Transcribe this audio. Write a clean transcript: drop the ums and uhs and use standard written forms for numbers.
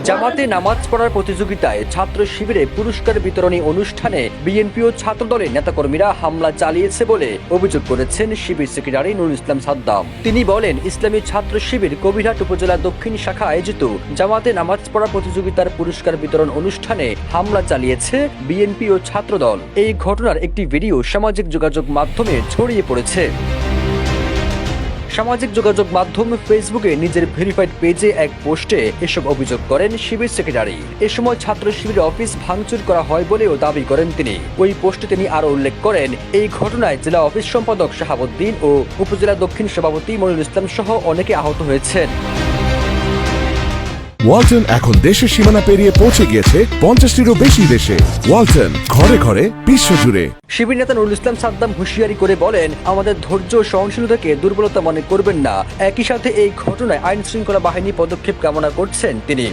জামাতে নামাজ পড়ার প্রতিযোগিতায় ছাত্র শিবিরে পুরস্কার বিতরণী অনুষ্ঠানে বিএনপি ও ছাত্রদলের নেতাকর্মীরা হামলা চালিয়েছে বলে অভিযোগ করেছেন শিবির সেক্রেটারি নুরুল ইসলাম সাদ্দাম। তিনি বলেন, ইসলামী ছাত্র শিবির কবিরহাট উপজেলা দক্ষিণ শাখা আয়োজিত জামাতে নামাজ পড়া প্রতিযোগিতার পুরস্কার বিতরণ অনুষ্ঠানে হামলা চালিয়েছে বিএনপি ও ছাত্রদল। এই ঘটনার একটি ভিডিও সামাজিক যোগাযোগ মাধ্যমে ছড়িয়ে পড়েছে। সামাজিক যোগাযোগ মাধ্যম ফেসবুকে নিজের ভেরিফাইড পেজে এক পোস্টে এসব অভিযোগ করেন শিবির সেক্রেটারি। এ সময় ছাত্র শিবির অফিস ভাঙচুর করা হয় বলেও দাবি করেন তিনি। ওই পোস্টে তিনি আরো উল্লেখ করেন, এই ঘটনায় জেলা অফিস সম্পাদক শাহাবুদ্দিন ও উপজেলা দক্ষিণ সভাপতি মনিরুল ইসলাম সহ অনেকে আহত হয়েছেন। ওয়ালটন এখন দেশের সীমানা পেরিয়ে পৌঁছে গিয়েছে 50টিরও বেশি দেশে। ওয়ালটন, ঘরে ঘরে বিশ্বজুড়ে। শিবির নেতা নুরুল ইসলাম সাদ্দাম হুঁশিয়ারি করে বলেন, আমাদের ধৈর্য ও সহনশীলতাকে দুর্বলতা মনে করবেন না। একই সাথে এই ঘটনায় আইন শৃঙ্খলা বাহিনী পদক্ষেপ কামনা করছেন তিনি।